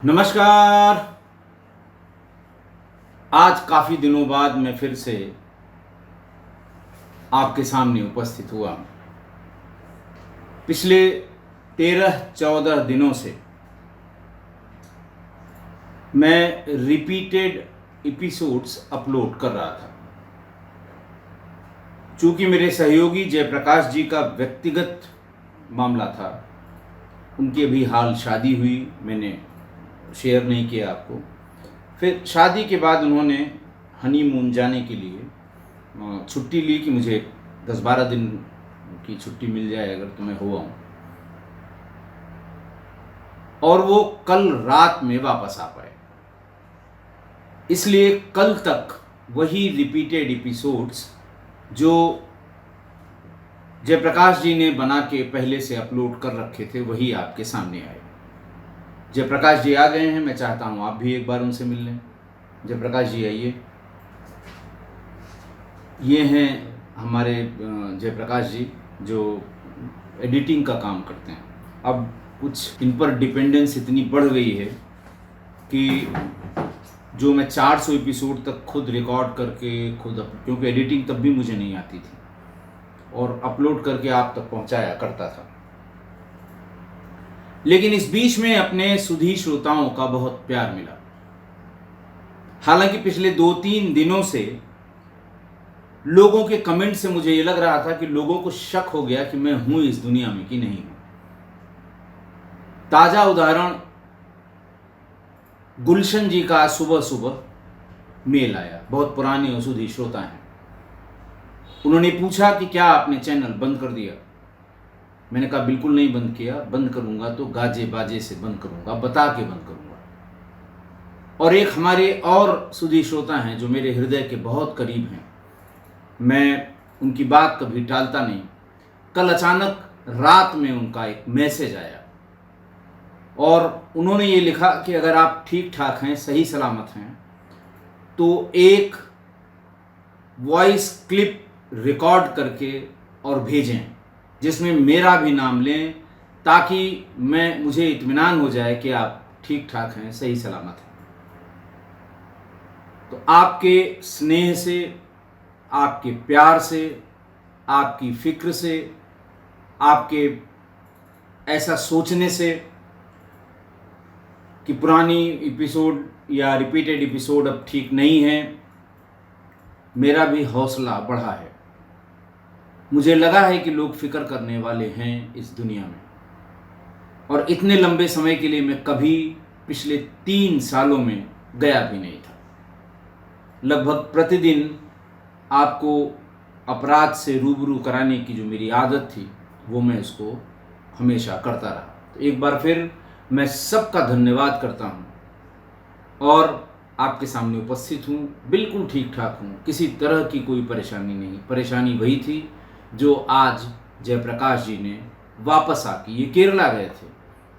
नमस्कार। आज काफ़ी दिनों बाद मैं फिर से आपके सामने उपस्थित हुआ। पिछले 13-14 दिनों से मैं रिपीटेड एपिसोड्स अपलोड कर रहा था। चूँकि मेरे सहयोगी जयप्रकाश जी का व्यक्तिगत मामला था, उनकी अभी हाल शादी हुई, मैंने शेयर नहीं किया आपको। फिर शादी के बाद उन्होंने हनीमून जाने के लिए छुट्टी ली कि मुझे 10-12 दिन की छुट्टी मिल जाए अगर तो मैं हो आऊँ, और वो कल रात में वापस आ पाए। इसलिए कल तक वही रिपीटेड एपिसोड्स जो जयप्रकाश जी ने बना के पहले से अपलोड कर रखे थे वही आपके सामने आए। जयप्रकाश जी आ गए हैं, मैं चाहता हूँ आप भी एक बार उनसे मिल लें। जयप्रकाश जी आइए। ये हैं हमारे जयप्रकाश जी जो एडिटिंग का काम करते हैं। अब कुछ इन पर डिपेंडेंस इतनी बढ़ गई है कि जो मैं 400 एपिसोड तक खुद रिकॉर्ड करके क्योंकि एडिटिंग तब भी मुझे नहीं आती थी, और अपलोड करके आप तक पहुंचाया करता था। लेकिन इस बीच में अपने सुधी श्रोताओं का बहुत प्यार मिला। हालांकि पिछले 2-3 दिनों से लोगों के कमेंट से मुझे ये लग रहा था कि लोगों को शक हो गया कि मैं हूं इस दुनिया में कि नहीं हूं। ताजा उदाहरण गुलशन जी का सुबह सुबह मेल आया। बहुत पुराने और सुधी श्रोता हैं। उन्होंने पूछा कि क्या आपने चैनल बंद कर दिया। मैंने कहा बिल्कुल नहीं बंद किया, बंद करूंगा तो गाजे बाजे से बंद करूंगा, बता के बंद करूंगा। और एक हमारे और सुधी श्रोता हैं जो मेरे हृदय के बहुत करीब हैं, मैं उनकी बात कभी टालता नहीं। कल अचानक रात में उनका एक मैसेज आया और उन्होंने ये लिखा कि अगर आप ठीक ठाक हैं, सही सलामत हैं, तो एक वॉइस क्लिप रिकॉर्ड करके और भेजें जिसमें मेरा भी नाम लें, ताकि मुझे इत्मीनान हो जाए कि आप ठीक ठाक हैं, सही सलामत हैं। तो आपके स्नेह से, आपके प्यार से, आपकी फिक्र से, आपके ऐसा सोचने से कि पुरानी एपिसोड या रिपीटेड एपिसोड अब ठीक नहीं है, मेरा भी हौसला बढ़ा है। मुझे लगा है कि लोग फिक्र करने वाले हैं इस दुनिया में। और इतने लंबे समय के लिए मैं कभी पिछले 3 सालों में गया भी नहीं था। लगभग प्रतिदिन आपको अपराध से रूबरू कराने की जो मेरी आदत थी वो मैं उसको हमेशा करता रहा। तो एक बार फिर मैं सबका धन्यवाद करता हूँ और आपके सामने उपस्थित हूँ। बिल्कुल ठीक ठाक हूँ, किसी तरह की कोई परेशानी नहीं। परेशानी वही थी जो आज जयप्रकाश जी ने वापस आके, ये केरला गए थे,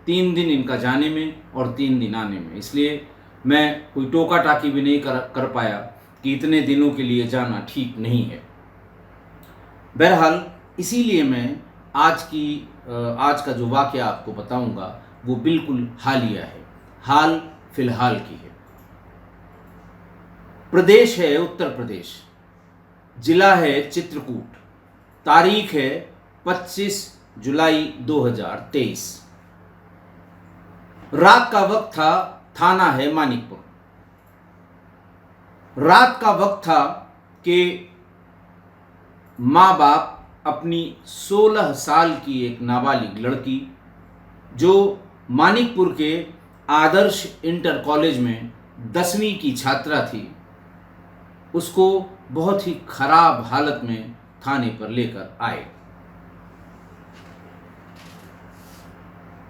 3 दिन इनका जाने में और 3 दिन आने में, इसलिए मैं कोई टोका टाकी भी नहीं कर पाया कि इतने दिनों के लिए जाना ठीक नहीं है। बहरहाल इसीलिए मैं आज का जो वाक़या आपको बताऊंगा वो बिल्कुल हालिया है, हाल फिलहाल की है। प्रदेश है उत्तर प्रदेश, जिला है चित्रकूट, तारीख है 25 जुलाई 2023। रात का वक्त था, थाना है मानिकपुर। रात का वक्त था कि माँ बाप अपनी 16 साल की एक नाबालिग लड़की जो मानिकपुर के आदर्श इंटर कॉलेज में 10वीं की छात्रा थी, उसको बहुत ही खराब हालत में थाने पर लेकर आए।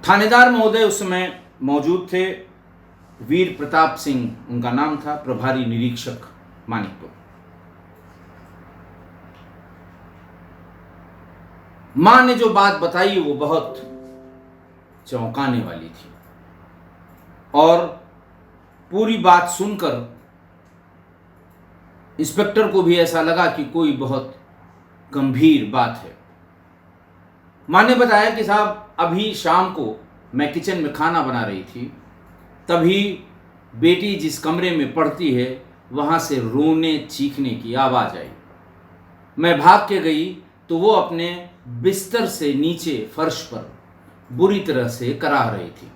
थानेदार महोदय उस समय मौजूद थे, वीर प्रताप सिंह उनका नाम था, प्रभारी निरीक्षक मानिकपुर। मां ने जो बात बताई वो बहुत चौंकाने वाली थी, और पूरी बात सुनकर इंस्पेक्टर को भी ऐसा लगा कि कोई बहुत गंभीर बात है। मां ने बताया कि साहब अभी शाम को मैं किचन में खाना बना रही थी, तभी बेटी जिस कमरे में पढ़ती है वहाँ से रोने चीखने की आवाज़ आई। मैं भाग के गई तो वो अपने बिस्तर से नीचे फर्श पर बुरी तरह से कराह रही थी।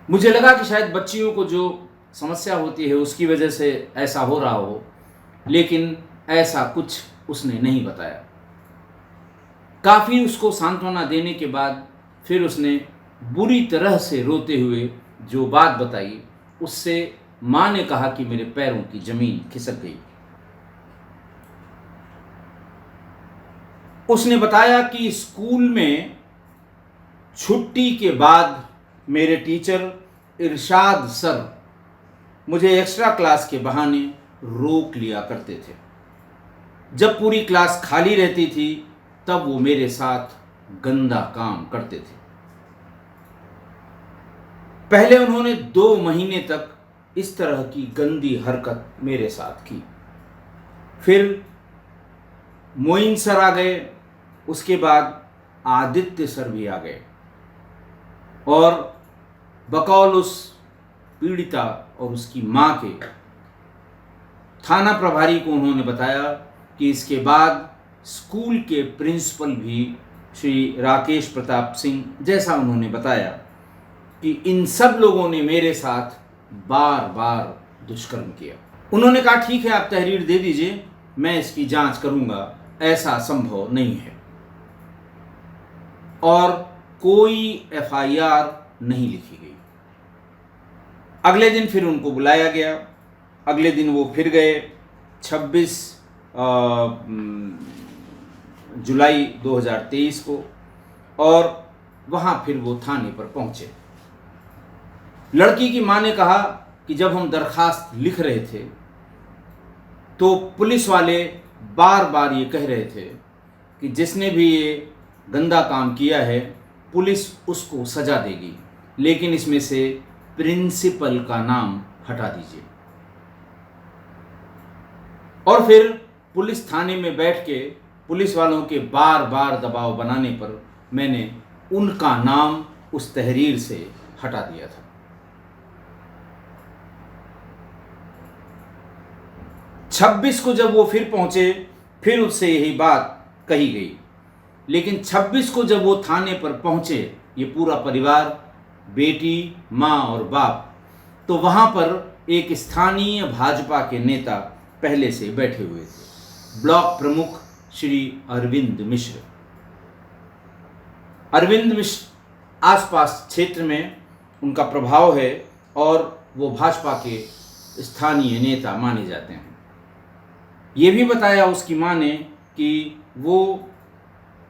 मुझे लगा कि शायद बच्चियों को जो समस्या होती है उसकी वजह से ऐसा हो रहा हो, लेकिन ऐसा कुछ उसने नहीं बताया। काफ़ी उसको सांत्वना देने के बाद फिर उसने बुरी तरह से रोते हुए जो बात बताई, उससे माँ ने कहा कि मेरे पैरों की ज़मीन खिसक गई। उसने बताया कि स्कूल में छुट्टी के बाद मेरे टीचर इरशाद सर मुझे एक्स्ट्रा क्लास के बहाने रोक लिया करते थे। जब पूरी क्लास खाली रहती थी तब वो मेरे साथ गंदा काम करते थे। पहले उन्होंने 2 महीने तक इस तरह की गंदी हरकत मेरे साथ की। फिर मोइन सर आ गए, उसके बाद आदित्य सर भी आ गए और बकौल उस पीड़िता और उसकी माँ के थाना प्रभारी को उन्होंने बताया कि इसके बाद स्कूल के प्रिंसिपल भी श्री राकेश प्रताप सिंह, जैसा उन्होंने बताया कि इन सब लोगों ने मेरे साथ बार बार दुष्कर्म किया। उन्होंने कहा ठीक है, आप तहरीर दे दीजिए, मैं इसकी जांच करूंगा, ऐसा संभव नहीं है। और कोई FIR नहीं लिखी गई। अगले दिन फिर उनको बुलाया गया। अगले दिन वो फिर गए 26 जुलाई 2023 को, और वहाँ फिर वो थाने पर पहुँचे। लड़की की माँ ने कहा कि जब हम दरखास्त लिख रहे थे तो पुलिस वाले बार बार ये कह रहे थे कि जिसने भी ये गंदा काम किया है पुलिस उसको सज़ा देगी, लेकिन इसमें से प्रिंसिपल का नाम हटा दीजिए। और फिर पुलिस थाने में बैठ के पुलिस वालों के बार बार दबाव बनाने पर मैंने उनका नाम उस तहरीर से हटा दिया था। 26 को जब वो फिर पहुंचे, फिर उससे यही बात कही गई, लेकिन 26 को जब वो थाने पर पहुंचे, ये पूरा परिवार, बेटी, माँ और बाप, तो वहाँ पर एक स्थानीय भाजपा के नेता पहले से बैठे हुए थे, ब्लॉक प्रमुख श्री अरविंद मिश्र। अरविंद मिश्र आसपास क्षेत्र में उनका प्रभाव है और वो भाजपा के स्थानीय नेता माने जाते हैं। ये भी बताया उसकी माँ ने कि वो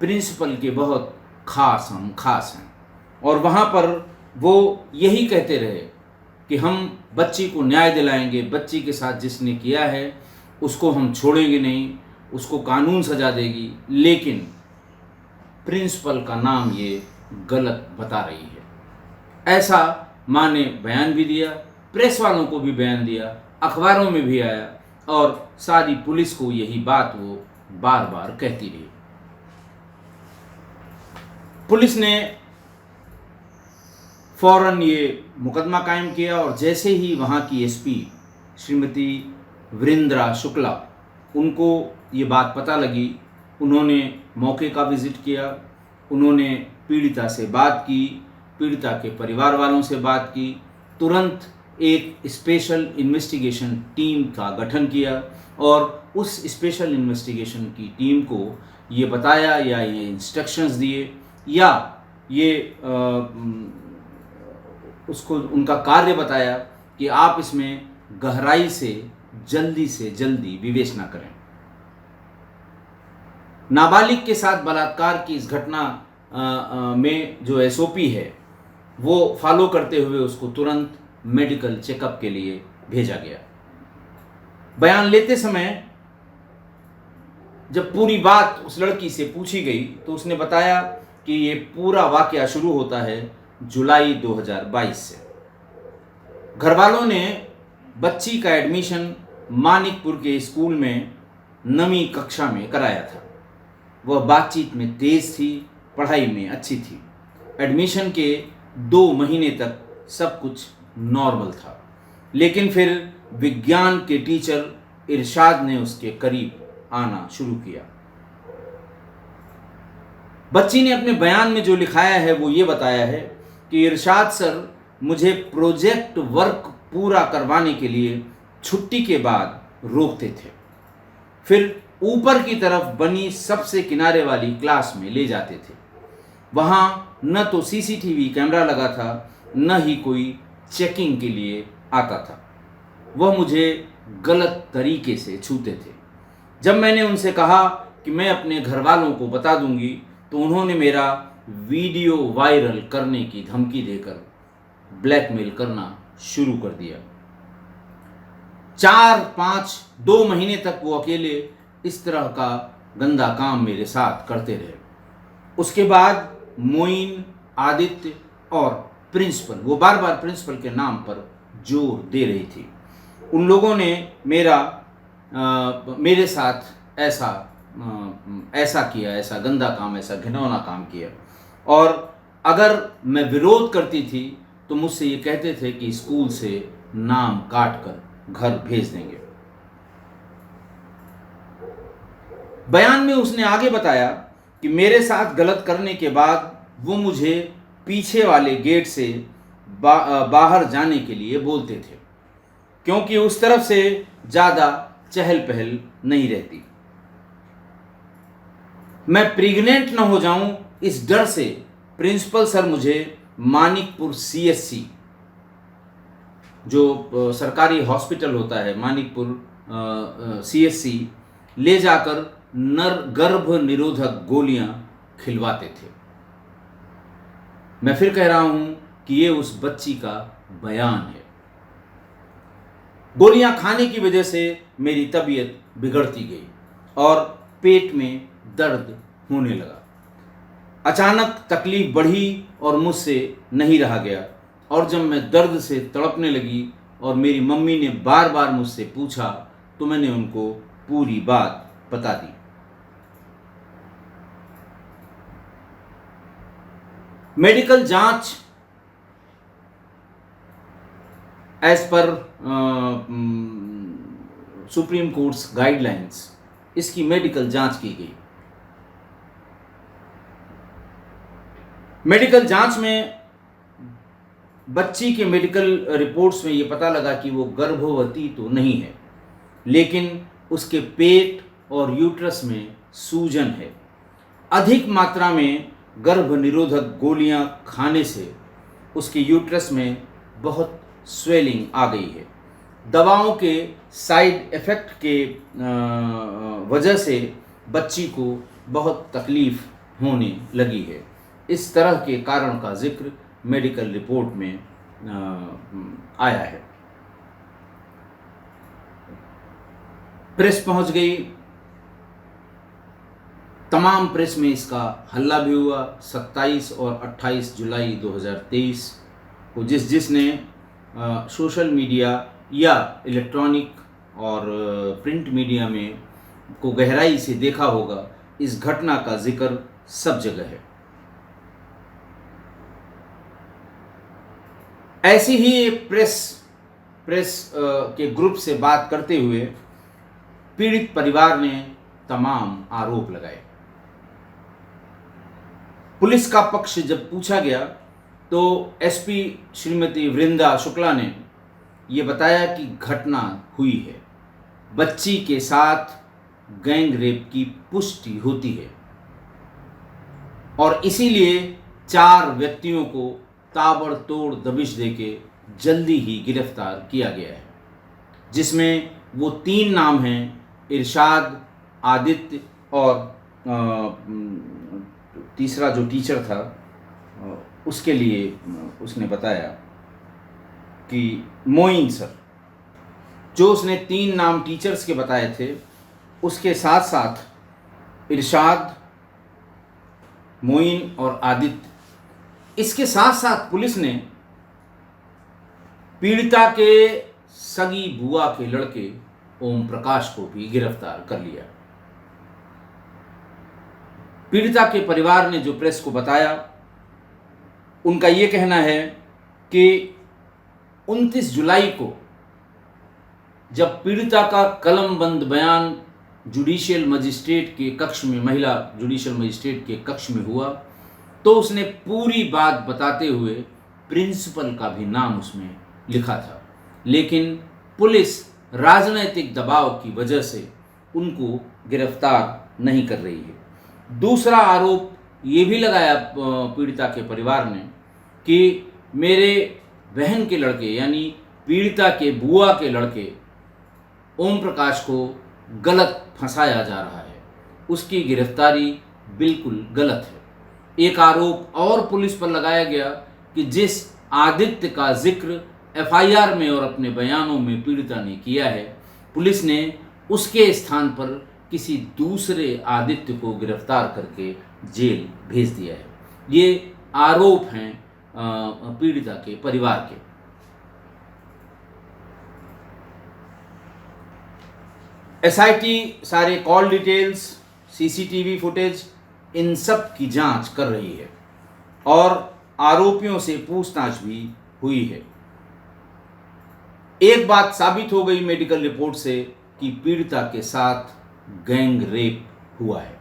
प्रिंसिपल के बहुत खास हैं और वहाँ पर वो यही कहते रहे कि हम बच्ची को न्याय दिलाएंगे, बच्ची के साथ जिसने किया है उसको हम छोड़ेंगे नहीं, उसको कानून सजा देगी, लेकिन प्रिंसिपल का नाम ये गलत बता रही है। ऐसा माँ ने बयान भी दिया, प्रेस वालों को भी बयान दिया, अखबारों में भी आया और सारी पुलिस को यही बात वो बार बार कहती रही। पुलिस ने फौरन ये मुकदमा कायम किया और जैसे ही वहाँ की SP श्रीमती वृंद्रा शुक्ला, उनको ये बात पता लगी, उन्होंने मौके का विज़िट किया, उन्होंने पीड़िता से बात की, पीड़िता के परिवार वालों से बात की, तुरंत एक स्पेशल इन्वेस्टिगेशन टीम का गठन किया और उस स्पेशल इन्वेस्टिगेशन की टीम को ये बताया या ये इंस्ट्रक्शंस दिए या ये उसको उनका कार्य बताया कि आप इसमें गहराई से जल्दी विवेचना करें। नाबालिग के साथ बलात्कार की इस घटना में जो SOP है वो फॉलो करते हुए उसको तुरंत मेडिकल चेकअप के लिए भेजा गया। बयान लेते समय जब पूरी बात उस लड़की से पूछी गई तो उसने बताया कि ये पूरा वाकया शुरू होता है जुलाई 2022 से। घरवालों ने बच्ची का एडमिशन मानिकपुर के स्कूल में 9वीं कक्षा में कराया था। वह बातचीत में तेज थी, पढ़ाई में अच्छी थी। एडमिशन के 2 महीने तक सब कुछ नॉर्मल था, लेकिन फिर विज्ञान के टीचर इरशाद ने उसके करीब आना शुरू किया। बच्ची ने अपने बयान में जो लिखाया है वो ये बताया है कि इरशाद सर मुझे प्रोजेक्ट वर्क पूरा करवाने के लिए छुट्टी के बाद रोकते थे, फिर ऊपर की तरफ बनी सबसे किनारे वाली क्लास में ले जाते थे। वहाँ न तो सीसीटीवी कैमरा लगा था, न ही कोई चेकिंग के लिए आता था। वह मुझे गलत तरीके से छूते थे। जब मैंने उनसे कहा कि मैं अपने घर वालों को बता दूंगी, तो उन्होंने मेरा वीडियो वायरल करने की धमकी देकर ब्लैकमेल करना शुरू कर दिया। 2 महीने तक वो अकेले इस तरह का गंदा काम मेरे साथ करते रहे। उसके बाद मोइन, आदित्य और प्रिंसिपल, वो बार बार प्रिंसिपल के नाम पर जोर दे रही थी, उन लोगों ने मेरे साथ ऐसा किया, ऐसा गंदा काम, ऐसा घिनौना काम किया। और अगर मैं विरोध करती थी तो मुझसे ये कहते थे कि स्कूल से नाम काट कर घर भेज देंगे। बयान में उसने आगे बताया कि मेरे साथ गलत करने के बाद वो मुझे पीछे वाले गेट से बाहर जाने के लिए बोलते थे, क्योंकि उस तरफ से ज़्यादा चहल पहल नहीं रहती। मैं प्रेग्नेंट न हो जाऊं इस डर से प्रिंसिपल सर मुझे मानिकपुर CSC, जो सरकारी हॉस्पिटल होता है, मानिकपुर CSC ले जाकर गर्भ निरोधक गोलियां खिलवाते थे। मैं फिर कह रहा हूं कि ये उस बच्ची का बयान है। गोलियां खाने की वजह से मेरी तबीयत बिगड़ती गई और पेट में दर्द होने लगा। अचानक तकलीफ बढ़ी और मुझसे नहीं रहा गया, और जब मैं दर्द से तड़पने लगी और मेरी मम्मी ने बार बार मुझसे पूछा तो मैंने उनको पूरी बात बता दी। मेडिकल जांच as per supreme court's guidelines, इसकी मेडिकल जांच की गई। मेडिकल जांच में बच्ची के मेडिकल रिपोर्ट्स में ये पता लगा कि वो गर्भवती तो नहीं है, लेकिन उसके पेट और यूट्रस में सूजन है। अधिक मात्रा में गर्भ निरोधक गोलियां खाने से उसके यूट्रस में बहुत स्वेलिंग आ गई है। दवाओं के साइड इफ़ेक्ट के वजह से बच्ची को बहुत तकलीफ होने लगी है। इस तरह के कारण का जिक्र मेडिकल रिपोर्ट में आया है। प्रेस पहुंच गई, तमाम प्रेस में इसका हल्ला भी हुआ। 27 और 28 जुलाई 2023 को जिसने सोशल मीडिया या इलेक्ट्रॉनिक और प्रिंट मीडिया में को गहराई से देखा होगा, इस घटना का जिक्र सब जगह है। ऐसी ही एक प्रेस के ग्रुप से बात करते हुए पीड़ित परिवार ने तमाम आरोप लगाए। पुलिस का पक्ष जब पूछा गया तो एसपी श्रीमती वृंदा शुक्ला ने ये बताया कि घटना हुई है, बच्ची के साथ गैंग रेप की पुष्टि होती है और इसीलिए 4 व्यक्तियों को ताबड़तोड़ दबिश देके जल्दी ही गिरफ्तार किया गया है, जिसमें वो 3 नाम हैं, इरशाद, आदित्य और तीसरा जो टीचर था उसके लिए उसने बताया कि मोइन सर। जो उसने 3 नाम टीचर्स के बताए थे, उसके साथ साथ इरशाद, मोइन और आदित्य, इसके साथ साथ पुलिस ने पीड़िता के सगी बुआ के लड़के ओम प्रकाश को भी गिरफ्तार कर लिया। पीड़िता के परिवार ने जो प्रेस को बताया उनका ये कहना है कि 29 जुलाई को जब पीड़िता का कलमबंद बयान जुडिशियल मजिस्ट्रेट के कक्ष में, महिला जुडिशियल मजिस्ट्रेट के कक्ष में हुआ, तो उसने पूरी बात बताते हुए प्रिंसिपल का भी नाम उसमें लिखा था, लेकिन पुलिस राजनीतिक दबाव की वजह से उनको गिरफ्तार नहीं कर रही है। दूसरा आरोप ये भी लगाया पीड़िता के परिवार ने कि मेरे बहन के लड़के यानी पीड़िता के बुआ के लड़के ओम प्रकाश को गलत फंसाया जा रहा है, उसकी गिरफ्तारी बिल्कुल गलत है। एक आरोप और पुलिस पर लगाया गया कि जिस आदित्य का जिक्र एफआईआर में और अपने बयानों में पीड़िता ने किया है, पुलिस ने उसके स्थान पर किसी दूसरे आदित्य को गिरफ्तार करके जेल भेज दिया है। ये आरोप हैं पीड़िता के परिवार के। एसआईटी सारे कॉल डिटेल्स, सीसीटीवी फुटेज, इन सब की जांच कर रही है और आरोपियों से पूछताछ भी हुई है। एक बात साबित हो गई मेडिकल रिपोर्ट से कि पीड़िता के साथ गैंग रेप हुआ है।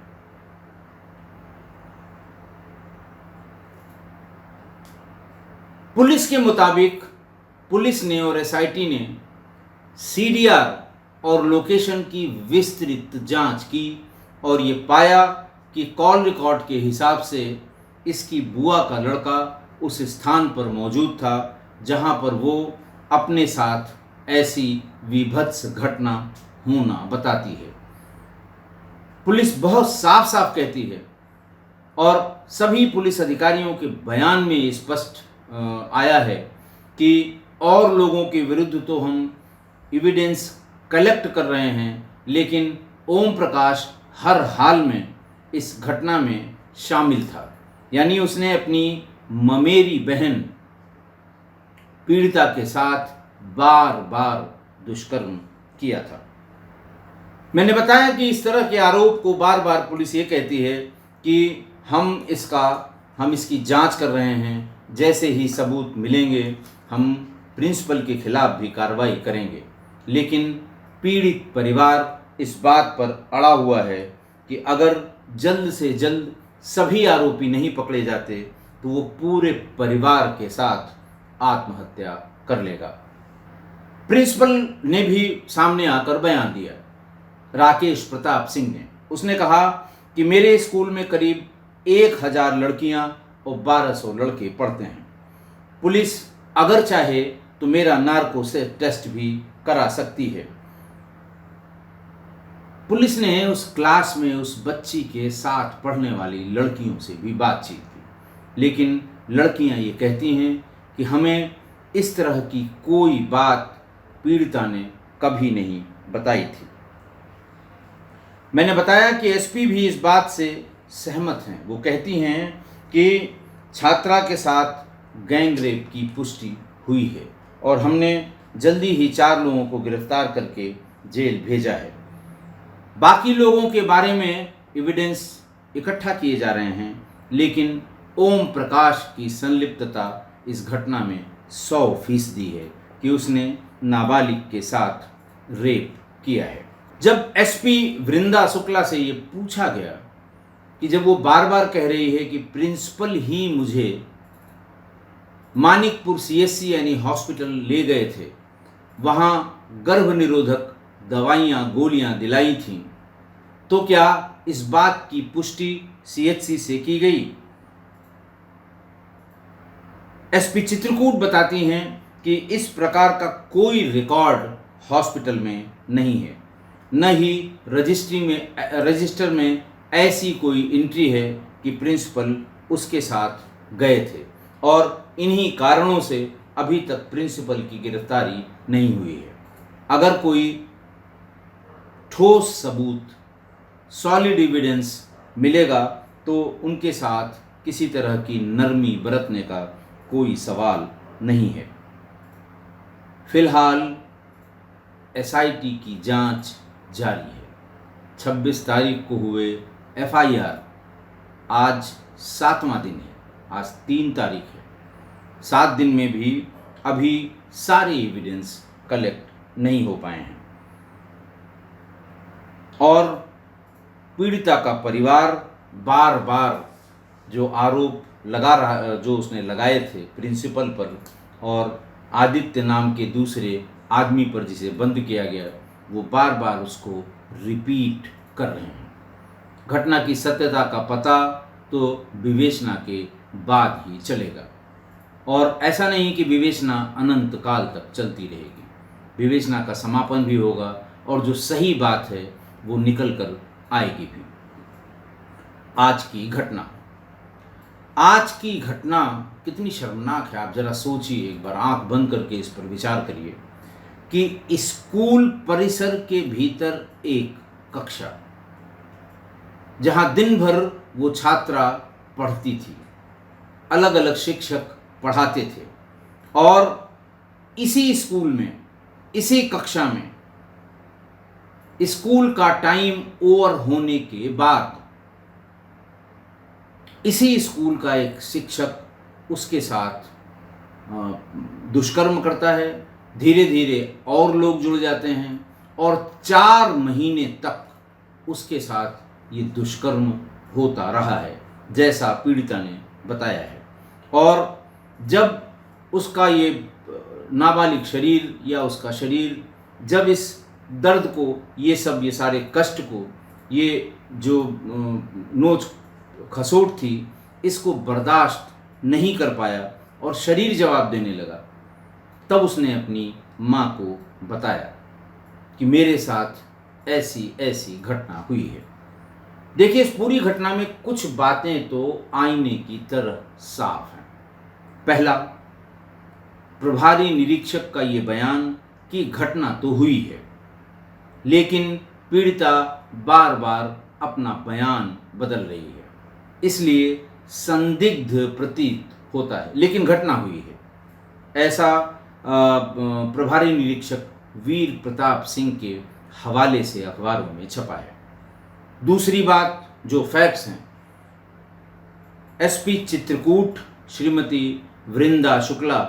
पुलिस के मुताबिक पुलिस ने और एसआईटी ने सीडीआर और लोकेशन की विस्तृत जांच की और ये पाया कि कॉल रिकॉर्ड के हिसाब से इसकी बुआ का लड़का उस स्थान पर मौजूद था जहां पर वो अपने साथ ऐसी विभत्स घटना होना बताती है। पुलिस बहुत साफ साफ कहती है और सभी पुलिस अधिकारियों के बयान में स्पष्ट आया है कि और लोगों के विरुद्ध तो हम एविडेंस कलेक्ट कर रहे हैं, लेकिन ओम प्रकाश हर हाल में इस घटना में शामिल था, यानी उसने अपनी ममेरी बहन पीड़िता के साथ बार बार दुष्कर्म किया था। मैंने बताया कि इस तरह के आरोप को बार बार पुलिस ये कहती है कि हम इसकी जांच कर रहे हैं, जैसे ही सबूत मिलेंगे हम प्रिंसिपल के खिलाफ भी कार्रवाई करेंगे, लेकिन पीड़ित परिवार इस बात पर अड़ा हुआ है कि अगर जल्द से जल्द सभी आरोपी नहीं पकड़े जाते तो वो पूरे परिवार के साथ आत्महत्या कर लेगा। प्रिंसिपल ने भी सामने आकर बयान दिया, राकेश प्रताप सिंह ने। उसने कहा कि मेरे स्कूल में करीब 1000 लड़कियां और 1200 लड़के पढ़ते हैं। पुलिस अगर चाहे तो मेरा नार्को से टेस्ट भी करा सकती है। पुलिस ने उस क्लास में उस बच्ची के साथ पढ़ने वाली लड़कियों से भी बातचीत की, लेकिन लड़कियां ये कहती हैं कि हमें इस तरह की कोई बात पीड़िता ने कभी नहीं बताई थी। मैंने बताया कि एसपी भी इस बात से सहमत हैं। वो कहती हैं कि छात्रा के साथ गैंग रेप की पुष्टि हुई है और हमने जल्दी ही 4 लोगों को गिरफ्तार करके जेल भेजा है। बाकी लोगों के बारे में एविडेंस इकट्ठा किए जा रहे हैं, लेकिन ओम प्रकाश की संलिप्तता इस घटना में 100% है कि उसने नाबालिग के साथ रेप किया है। जब एसपी वृंदा शुक्ला से ये पूछा गया कि जब वो बार बार कह रही है कि प्रिंसिपल ही मुझे मानिकपुर सीएससी यानी हॉस्पिटल ले गए थे, वहाँ गर्भ निरोधक दवाइयाँ गोलियाँ दिलाई थीं, तो क्या इस बात की पुष्टि सीएचसी से की गई? एसपी चित्रकूट बताती हैं कि इस प्रकार का कोई रिकॉर्ड हॉस्पिटल में नहीं है, न ही रजिस्टर में ऐसी कोई एंट्री है कि प्रिंसिपल उसके साथ गए थे, और इन्हीं कारणों से अभी तक प्रिंसिपल की गिरफ्तारी नहीं हुई है। अगर कोई ठोस सबूत, सॉलिड एविडेंस मिलेगा तो उनके साथ किसी तरह की नरमी बरतने का कोई सवाल नहीं है। फिलहाल एसआईटी की जांच जारी है। 26 तारीख को हुए एफआईआर, आज 7वां दिन है, आज 3 तारीख है। 7 दिन में भी अभी सारे एविडेंस कलेक्ट नहीं हो पाए हैं और पीड़िता का परिवार बार बार जो आरोप जो उसने लगाए थे प्रिंसिपल पर और आदित्य नाम के दूसरे आदमी पर जिसे बंद किया गया, वो बार बार उसको रिपीट कर रहे हैं। घटना की सत्यता का पता तो विवेचना के बाद ही चलेगा और ऐसा नहीं कि विवेचना अनंत काल तक चलती रहेगी। विवेचना का समापन भी होगा और जो सही बात है वो निकल कर आएगी भी। आज की घटना कितनी शर्मनाक है। आप जरा सोचिए, एक बार आंख बंद करके इस पर विचार करिए कि स्कूल परिसर के भीतर एक कक्षा जहां दिन भर वो छात्रा पढ़ती थी, अलग अलग शिक्षक पढ़ाते थे और इसी स्कूल में, इसी कक्षा में स्कूल का टाइम ओवर होने के बाद इसी स्कूल का एक शिक्षक उसके साथ दुष्कर्म करता है। धीरे धीरे और लोग जुड़ जाते हैं और 4 महीने तक उसके साथ ये दुष्कर्म होता रहा है, जैसा पीड़िता ने बताया है। और जब उसका ये नाबालिग शरीर या उसका शरीर जब इस दर्द को, ये सारे कष्ट को, ये जो नोच खसोट थी, इसको बर्दाश्त नहीं कर पाया और शरीर जवाब देने लगा, तब उसने अपनी माँ को बताया कि मेरे साथ ऐसी ऐसी घटना हुई है। देखिए, इस पूरी घटना में कुछ बातें तो आईने की तरह साफ हैं। पहला, प्रभारी निरीक्षक का ये बयान कि घटना तो हुई है, लेकिन पीड़िता बार बार अपना बयान बदल रही है, इसलिए संदिग्ध प्रतीत होता है, लेकिन घटना हुई है। ऐसा प्रभारी निरीक्षक वीर प्रताप सिंह के हवाले से अखबारों में छपा है। दूसरी बात, जो फैक्ट्स हैं, एसपी चित्रकूट श्रीमती वृंदा शुक्ला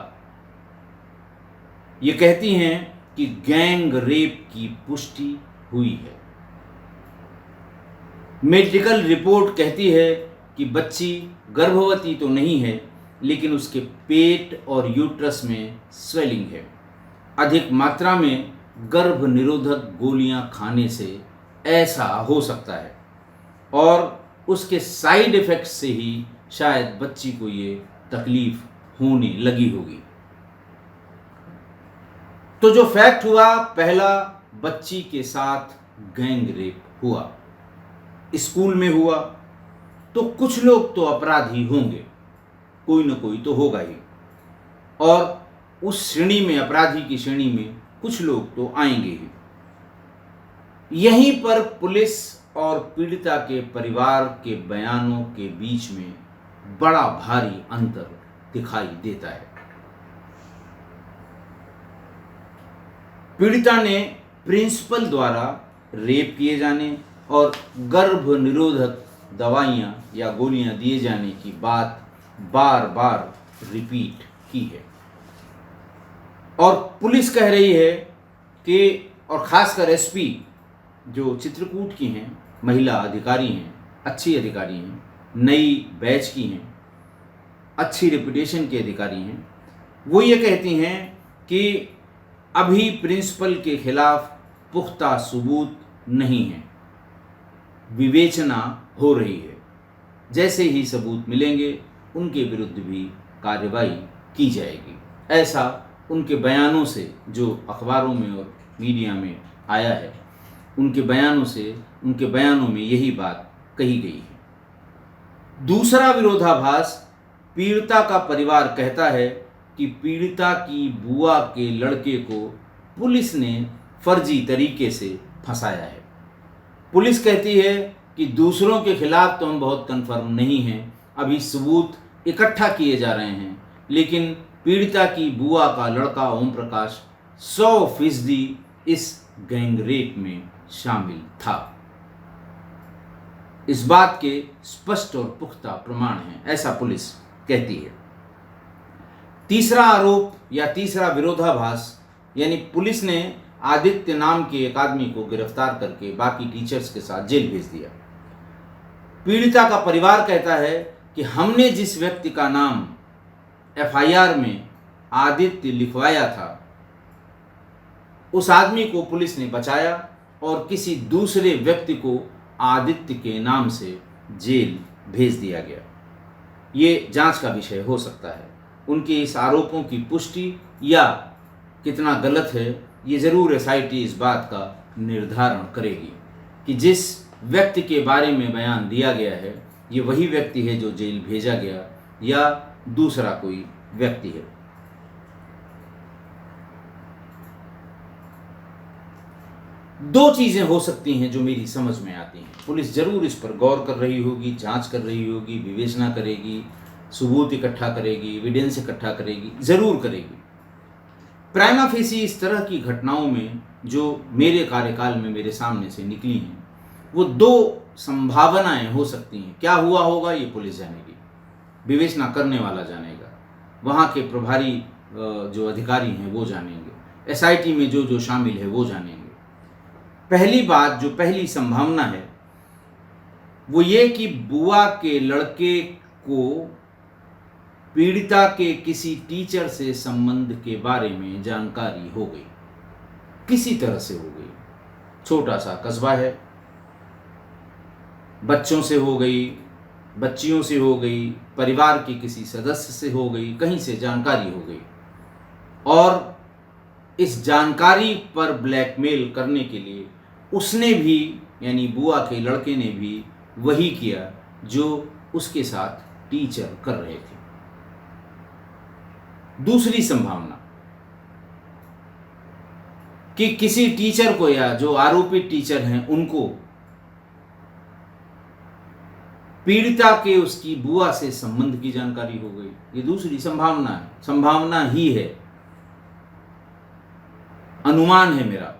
ये कहती हैं कि गैंग रेप की पुष्टि हुई है। मेडिकल रिपोर्ट कहती है कि बच्ची गर्भवती तो नहीं है, लेकिन उसके पेट और यूट्रस में स्वेलिंग है। अधिक मात्रा में गर्भ निरोधक गोलियां खाने से ऐसा हो सकता है और उसके साइड इफ़ेक्ट्स से ही शायद बच्ची को ये तकलीफ होने लगी होगी। तो जो फैक्ट हुआ, पहला, बच्ची के साथ गैंग रेप हुआ, स्कूल में हुआ, तो कुछ लोग तो अपराधी होंगे, कोई ना कोई तो होगा ही, और उस श्रेणी में, अपराधी की श्रेणी में कुछ लोग तो आएंगे ही। यहीं पर पुलिस और पीड़िता के परिवार के बयानों के बीच में बड़ा भारी अंतर दिखाई देता है। पीड़िता ने प्रिंसिपल द्वारा रेप किए जाने और गर्भ निरोधक दवाइयां या गोलियां दिए जाने की बात बार बार रिपीट की है और पुलिस कह रही है कि, और खासकर एसपी जो चित्रकूट की हैं, महिला अधिकारी हैं, अच्छी अधिकारी हैं, नई बैच की हैं, अच्छी रेपुटेशन के अधिकारी हैं, वो ये कहती हैं कि अभी प्रिंसिपल के खिलाफ पुख्ता सबूत नहीं है, विवेचना हो रही है, जैसे ही सबूत मिलेंगे उनके विरुद्ध भी कार्रवाई की जाएगी। ऐसा उनके बयानों से, जो अखबारों में और मीडिया में आया है, उनके बयानों में यही बात कही गई है। दूसरा विरोधाभास, पीड़िता का परिवार कहता है कि पीड़िता की बुआ के लड़के को पुलिस ने फर्जी तरीके से फंसाया है। पुलिस कहती है कि दूसरों के खिलाफ तो हम बहुत कन्फर्म नहीं हैं, अभी सबूत इकट्ठा किए जा रहे हैं, लेकिन पीड़िता की बुआ का लड़का ओम प्रकाश 100% इस गैंग रेप में शामिल था। इस बात के स्पष्ट और पुख्ता प्रमाण हैं, ऐसा पुलिस कहती है। तीसरा आरोप या तीसरा विरोधाभास, यानी पुलिस ने आदित्य नाम के एक आदमी को गिरफ्तार करके बाकी टीचर्स के साथ जेल भेज दिया। पीड़िता का परिवार कहता है कि हमने जिस व्यक्ति का नाम एफआईआर में आदित्य लिखवाया था, उस आदमी को पुलिस ने बचाया और किसी दूसरे व्यक्ति को आदित्य के नाम से जेल भेज दिया गया। ये जांच का विषय हो सकता है। उनके इस आरोपों की पुष्टि या कितना गलत है, ये ज़रूर एसआईटी इस बात का निर्धारण करेगी कि जिस व्यक्ति के बारे में बयान दिया गया है, ये वही व्यक्ति है जो जेल भेजा गया या दूसरा कोई व्यक्ति है। दो चीज़ें हो सकती हैं जो मेरी समझ में आती हैं। पुलिस ज़रूर इस पर गौर कर रही होगी, जांच कर रही होगी, विवेचना करेगी, सबूत इकट्ठा करेगी, एविडेंस इकट्ठा करेगी, ज़रूर करेगी। प्राइमा फेसी इस तरह की घटनाओं में जो मेरे कार्यकाल में मेरे सामने से निकली हैं, वो दो संभावनाएं हो सकती हैं। क्या हुआ होगा ये पुलिस जानेगी, विवेचना करने वाला जानेगा, वहाँ के प्रभारी जो अधिकारी हैं वो जानेंगे, एसआईटी में जो शामिल है वो जानेंगे। पहली बात, जो पहली संभावना है वो ये कि बुआ के लड़के को पीड़िता के किसी टीचर से संबंध के बारे में जानकारी हो गई, किसी तरह से हो गई। छोटा सा कस्बा है, बच्चों से हो गई, बच्चियों से हो गई, परिवार के किसी सदस्य से हो गई, कहीं से जानकारी हो गई और इस जानकारी पर ब्लैकमेल करने के लिए उसने भी, यानी बुआ के लड़के ने भी वही किया जो उसके साथ टीचर कर रहे थे। दूसरी संभावना कि किसी टीचर को या जो आरोपित टीचर हैं उनको पीड़िता के उसकी बुआ से संबंध की जानकारी हो गई। ये दूसरी संभावना है, संभावना ही है, अनुमान है मेरा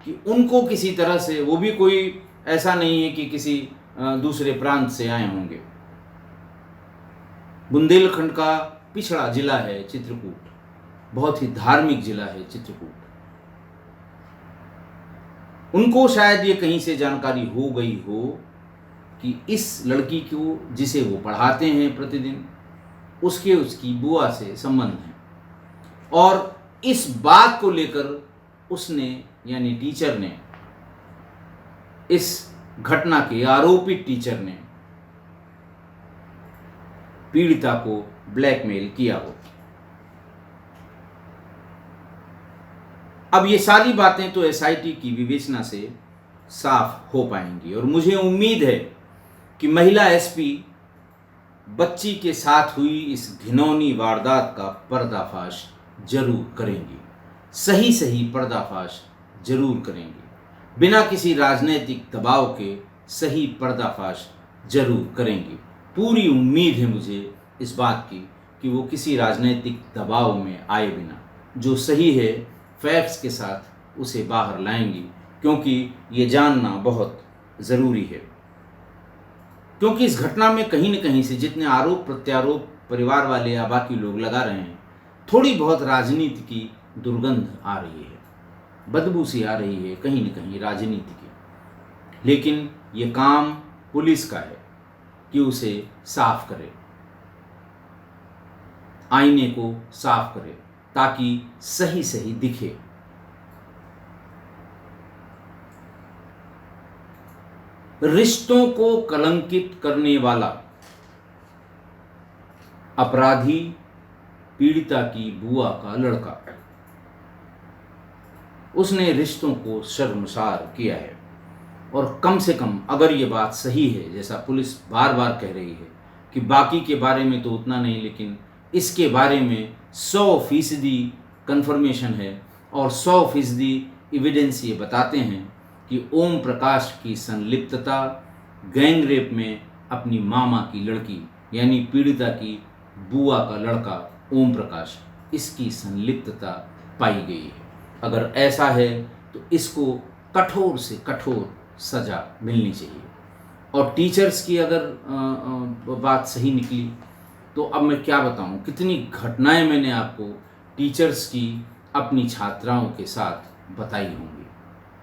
कि उनको किसी तरह से, वो भी कोई ऐसा नहीं है कि किसी दूसरे प्रांत से आए होंगे। बुंदेलखंड का पिछड़ा जिला है चित्रकूट, बहुत ही धार्मिक जिला है चित्रकूट। उनको शायद ये कहीं से जानकारी हो गई हो कि इस लड़की को, जिसे वो पढ़ाते हैं प्रतिदिन, उसकी बुआ से संबंध है और इस बात को लेकर उसने, यानी टीचर ने, इस घटना के आरोपित टीचर ने पीड़िता को ब्लैकमेल किया हो। अब ये सारी बातें तो एसआईटी की विवेचना से साफ हो पाएंगी और मुझे उम्मीद है कि महिला एसपी बच्ची के साथ हुई इस घिनौनी वारदात का पर्दाफाश जरूर करेंगी, सही पर्दाफाश जरूर करेंगी, बिना किसी राजनीतिक दबाव के सही पर्दाफाश जरूर करेंगी। पूरी उम्मीद है मुझे इस बात की कि वो किसी राजनीतिक दबाव में आए बिना जो सही है फैक्ट्स के साथ उसे बाहर लाएंगी, क्योंकि ये जानना बहुत ज़रूरी है। क्योंकि इस घटना में कहीं न कहीं से जितने आरोप प्रत्यारोप परिवार वाले या बाकी लोग लगा रहे हैं, थोड़ी बहुत राजनीति की दुर्गंध आ रही है, बदबू सी आ रही है कहीं न कहीं राजनीति की। लेकिन ये काम पुलिस का है कि उसे साफ करे, आईने को साफ करे, ताकि सही दिखे। रिश्तों को कलंकित करने वाला अपराधी पीड़िता की बुआ का लड़का, उसने रिश्तों को शर्मसार किया है। और कम से कम अगर ये बात सही है, जैसा पुलिस बार बार कह रही है कि बाकी के बारे में तो उतना नहीं, लेकिन इसके बारे में 100% कन्फर्मेशन है और 100% एविडेंस ये बताते हैं कि ओम प्रकाश की संलिप्तता गैंग रेप में अपनी मामा की लड़की, यानी पीड़िता की बुआ का लड़का ओम प्रकाश, इसकी संलिप्तता पाई गई है। अगर ऐसा है तो इसको कठोर से कठोर सज़ा मिलनी चाहिए। और टीचर्स की अगर बात सही निकली तो अब मैं क्या बताऊं, कितनी घटनाएं मैंने आपको टीचर्स की अपनी छात्राओं के साथ बताई होंगी।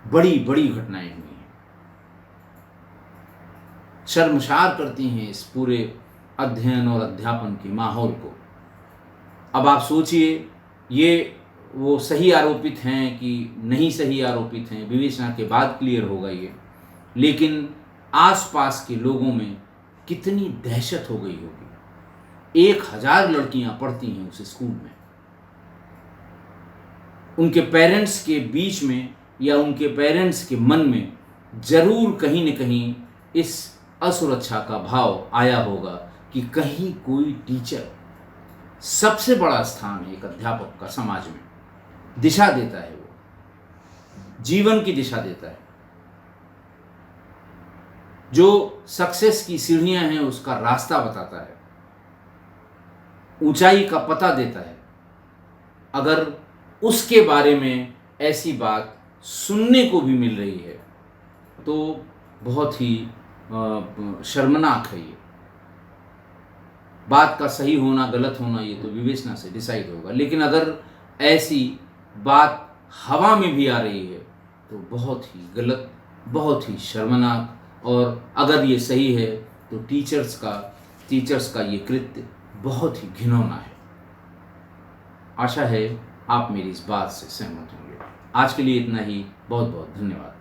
बड़ी बड़ी घटनाएं हुई हैं, शर्मसार करती हैं इस पूरे अध्ययन और अध्यापन के माहौल को। अब आप सोचिए, ये वो सही आरोपित हैं कि नहीं सही आरोपित हैं, विवेचना के बाद क्लियर होगा ये, लेकिन आसपास के लोगों में कितनी दहशत हो गई होगी। 1000 लड़कियां पढ़ती हैं उस स्कूल में। उनके पेरेंट्स के बीच में या उनके पेरेंट्स के मन में जरूर कहीं न कहीं इस असुरक्षा का भाव आया होगा कि कहीं कोई टीचर, सबसे बड़ा स्थान है एक अध्यापक का समाज में, दिशा देता है, वो जीवन की दिशा देता है, जो सक्सेस की सीढ़ियां हैं उसका रास्ता बताता है, ऊंचाई का पता देता है। अगर उसके बारे में ऐसी बात सुनने को भी मिल रही है तो बहुत ही शर्मनाक है ये। बात का सही होना गलत होना ये तो विवेचना से डिसाइड होगा, लेकिन अगर ऐसी बात हवा में भी आ रही है तो बहुत ही गलत, बहुत ही शर्मनाक, और अगर ये सही है तो टीचर्स का ये कृत्य बहुत ही घिनौना है। आशा है आप मेरी इस बात से सहमत होंगे। आज के लिए इतना ही। बहुत बहुत धन्यवाद।